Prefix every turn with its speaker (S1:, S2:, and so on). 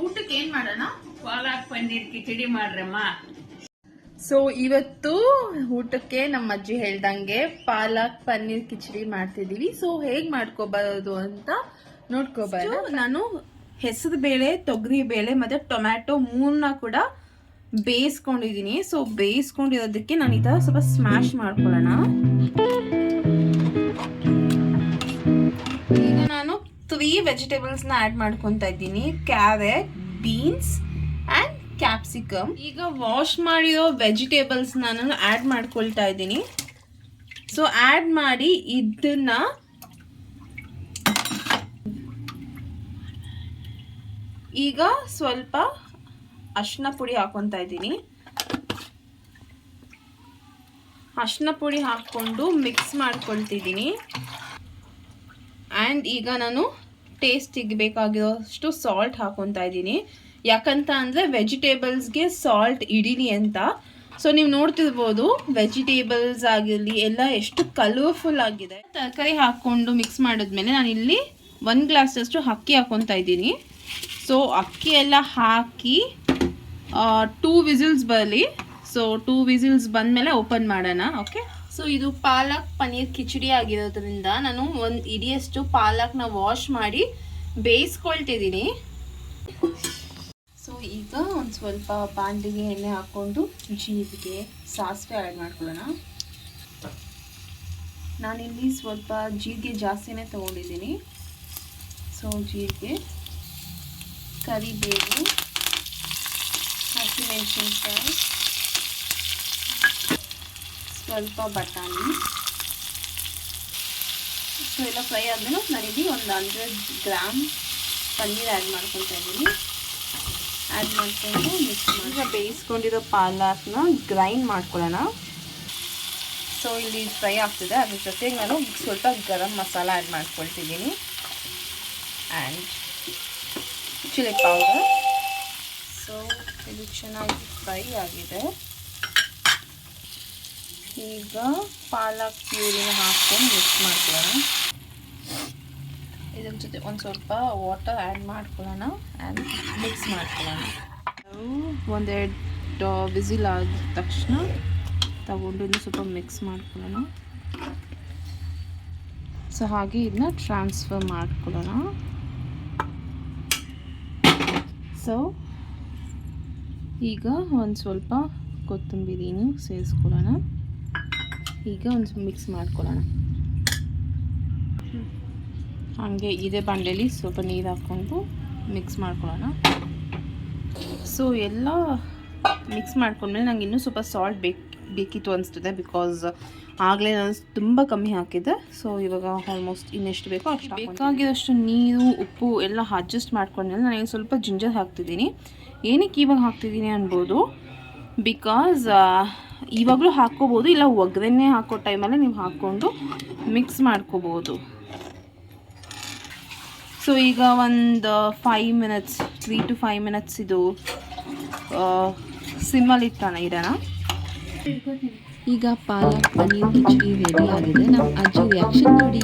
S1: ಊಟಕ್ಕೆ ಏನ್ ಮಾಡೋಣ?
S2: ಪಾಲಕ್ ಪನ್ನೀರ್ ಕಿಚಡಿ ಮಾಡ್ರಮ್ಮ.
S1: ಸೊ ಇವತ್ತು ಊಟಕ್ಕೆ ನಮ್ಮ ಅಜ್ಜಿ ಹೇಳ್ದಂಗೆ ಪಾಲಕ್ ಪನ್ನೀರ್ ಕಿಚಡಿ ಮಾಡ್ತಿದೀವಿ. ಸೊ ಹೇಗ್ ಮಾಡ್ಕೋಬಹುದು ಅಂತ ನೋಡ್ಕೋಬಹುದು. ನಾನು ಹೆಸರು ಬೇಳೆ, ತೊಗರಿ ಬೇಳೆ ಮತ್ತೆ ಟೊಮ್ಯಾಟೊ ಮೂರನ್ನ ಕೂಡ ಬೇಯಿಸ್ಕೊಂಡಿದೀನಿ. ಸೊ ಬೇಯಿಸ್ಕೊಂಡಿರೋದಕ್ಕೆ ನಾನು ಈ ತರ ಸ್ವಲ್ಪ ಸ್ಮ್ಯಾಶ್ ಮಾಡ್ಕೊಳ್ಳೋಣ. ಈಗ ನಾನು 3 ವೆಜಿಟೇಬಲ್ಸ್ ನ ಆಡ್ ಮಾಡ್ಕೊಂತ ಇದ್ದೀನಿ. Carrot, beans and capsicum. ಈಗ ವಾಶ್ ಮಾಡಿರೋ ವೆಜಿಟೇಬಲ್ಸ್ ನಾನು ಆಡ್ ಮಾಡ್ಕೊಳ್ತಾ ಇದ್ದೀನಿ. ಸೊ ಆಡ್ ಮಾಡಿ ಇದನ್ನ ಈಗ ಸ್ವಲ್ಪ ಅರಿಶಿನ ಪುಡಿ ಹಾಕೊಂತ ಇದ್ದೀನಿ. ಅರಿಶಿನ ಪುಡಿ ಹಾಕೊಂಡು ಮಿಕ್ಸ್ ಮಾಡ್ಕೊಳ್ತಿದ್ದೀನಿ. ಆ್ಯಂಡ್ ಈಗ ನಾನು ಟೇಸ್ಟಿಗೆ ಬೇಕಾಗಿರೋಷ್ಟು ಸಾಲ್ಟ್ ಹಾಕೊತಾ ಇದ್ದೀನಿ. ಯಾಕಂತ ಅಂದರೆ ವೆಜಿಟೇಬಲ್ಸ್ಗೆ ಸಾಲ್ಟ್ ಹಿಡೀಲಿ ಅಂತ. ಸೊ ನೀವು ನೋಡ್ತಿರ್ಬೋದು ವೆಜಿಟೇಬಲ್ಸ್ ಆಗಿರಲಿ ಎಲ್ಲ ಎಷ್ಟು ಕಲರ್ಫುಲ್ ಆಗಿದೆ. ತರಕಾರಿ ಹಾಕ್ಕೊಂಡು ಮಿಕ್ಸ್ ಮಾಡಿದ್ಮೇಲೆ ನಾನು ಇಲ್ಲಿ 1 ಗ್ಲಾಸಷ್ಟು ಅಕ್ಕಿ ಹಾಕೊತಾ ಇದ್ದೀನಿ. ಸೊ ಅಕ್ಕಿ ಎಲ್ಲ ಹಾಕಿ 2 ವಿಸಿಲ್ಸ್ ಬರಲಿ. ಸೊ 2 ವಿಸಿಲ್ಸ್ ಬಂದಮೇಲೆ ಓಪನ್ ಮಾಡೋಣ. ಓಕೆ, ಸೊ ಇದು ಪಾಲಕ್ ಪನ್ನೀರ್ ಕಿಚಡಿ ಆಗಿರೋದ್ರಿಂದ ನಾನು 1 ಇಡಿಯಷ್ಟು ಪಾಲಕ್ನ ವಾಶ್ ಮಾಡಿ ಬೇಯಿಸ್ಕೊಳ್ತಿದ್ದೀನಿ. ಸೊ ಈಗ ಒಂದು ಸ್ವಲ್ಪ ಬಾಂಡಿಗೆ ಎಣ್ಣೆ ಹಾಕ್ಕೊಂಡು ಜೀರಿಗೆ, ಸಾಸಿವೆ ಆ್ಯಡ್ ಮಾಡ್ಕೊಳ್ಳೋಣ. ನಾನಿಲ್ಲಿ ಸ್ವಲ್ಪ ಜೀರಿಗೆ ಜಾಸ್ತಿನೇ ತೊಗೊಂಡಿದ್ದೀನಿ. ಸೊ ಜೀರಿಗೆ, ಕರಿಬೇವು, ಹಸಿಮೆಣಸಿನ್ಕಾಯಿ, ಸ್ವಲ್ಪ ಬಟಾಣಿ. ಸೊ ಎಲ್ಲ ಫ್ರೈ ಆದಮೇಲೆ ನಾನಿಲ್ಲಿ ಒಂದು 100 ಗ್ರಾಮ್ ಪನ್ನೀರ್ ಆ್ಯಡ್ ಮಾಡ್ಕೊತಾ ಇದ್ದೀನಿ. ಆ್ಯಡ್ ಮಾಡಿಕೊಂಡು ಮಿಕ್ಸ್ ಮಾಡಿ ಈಗ ಬೇಯಿಸ್ಕೊಂಡಿರೋ ಪಾಲಕ್ನ ಗ್ರೈಂಡ್ ಮಾಡ್ಕೊಳ್ಳೋಣ. ಸೊ ಇಲ್ಲಿ ಫ್ರೈ ಆಗ್ತಿದೆ. ಅದ್ರ ಜೊತೆಗೆ ನಾನು ಸ್ವಲ್ಪ ಗರಂ ಮಸಾಲ ಆ್ಯಡ್ ಮಾಡ್ಕೊಳ್ತಿದ್ದೀನಿ ಆ್ಯಂಡ್ ಚಿಲ್ಲಿ ಪೌಡರ್. ಸೊ ಇದು ಚೆನ್ನಾಗಿ ಫ್ರೈ ಆಗಿದೆ. ಈಗ ಪಾಲಕ್ ಪ್ಯೂರಿನ ಹಾಕ್ಕೊಂಡು ಮಿಕ್ಸ್ ಮಾಡ್ಕೊಳ್ಳೋಣ. ಇದ್ರ ಜೊತೆ ಒಂದು ಸ್ವಲ್ಪ ವಾಟರ್ ಆ್ಯಡ್ ಮಾಡ್ಕೊಳ್ಳೋಣ ಆ್ಯಂಡ್ ಮಿಕ್ಸ್ ಮಾಡ್ಕೊಳ್ಳೋಣ. 1-2 ವಿಸಿಲ್ ಆದ ತಕ್ಷಣ ತಗೊಂಡು ಇನ್ನೂ ಸ್ವಲ್ಪ ಮಿಕ್ಸ್ ಮಾಡ್ಕೊಳ್ಳೋಣ. ಸೊ ಹಾಗೆ ಇದನ್ನ ಟ್ರಾನ್ಸ್ಫರ್ ಮಾಡ್ಕೊಳ್ಳೋಣ. ಸೊ ಈಗ ಒಂದು ಸ್ವಲ್ಪ ಕೊತ್ತಂಬರಿನೂ ಸೇರಿಸ್ಕೊಳ್ಳೋಣ. ಈಗ ಒಂದು ಮಿಕ್ಸ್ ಮಾಡ್ಕೊಳ್ಳೋಣ. ಹಾಗೆ ಇದೇ ಬಾಂಡೆಲಿ ಸ್ವಲ್ಪ ನೀರು ಹಾಕ್ಕೊಂಡು ಮಿಕ್ಸ್ ಮಾಡ್ಕೊಳ್ಳೋಣ. ಸೊ ಎಲ್ಲ ಮಿಕ್ಸ್ ಮಾಡ್ಕೊಂಡ್ಮೇಲೆ ನಂಗೆ ಇನ್ನೂ ಸ್ವಲ್ಪ ಸಾಲ್ಟ್ ಬೇಕಿತ್ತು ಅನಿಸ್ತದೆ. ಬಿಕಾಸ್ ಆಗಲೇ ನಾನು ತುಂಬ ಕಮ್ಮಿ ಹಾಕಿದ್ದೆ. ಸೊ ಇವಾಗ ಆಲ್ಮೋಸ್ಟ್ ಇನ್ನೆಷ್ಟು ಬೇಕೋ ಅಷ್ಟು ಬೇಕಾಗಿರೋಷ್ಟು ನೀರು, ಉಪ್ಪು ಎಲ್ಲ ಅಡ್ಜಸ್ಟ್ ಮಾಡ್ಕೊಂಡ್ಮೇಲೆ ನಾನು ಸ್ವಲ್ಪ ಜಿಂಜರ್ ಹಾಕ್ತಿದ್ದೀನಿ. ಏನಕ್ಕೆ ಇವಾಗ ಹಾಕ್ತಿದ್ದೀನಿ ಅನ್ಬೋದು. ಬಿಕಾಸ್ ಇವಾಗಲೂ ಹಾಕ್ಕೋಬೋದು, ಇಲ್ಲ ಒಗ್ಗರಣೆ ಹಾಕೋ ಟೈಮಲ್ಲೇ ನೀವು ಹಾಕ್ಕೊಂಡು ಮಿಕ್ಸ್ ಮಾಡ್ಕೋಬೋದು. ಸೊ ಈಗ ಒಂದು 5 ಮಿನಿಟ್ಸ್ 3 to 5 ಮಿನಿಟ್ಸ್ ಇದು ಸಿಮ್ಮಲ್ಲಿ ಇಡೋಣ.
S3: ಈಗ ಪಾಲಕ್ ಪನ್ನೀರ್ ಕಿಚಡಿ ರೆಡಿ ಆಗಿದೆ. ನಮ್ಮ ಅಜ್ಜಿ ರಿಯಾಕ್ಷನ್ ನೋಡಿ.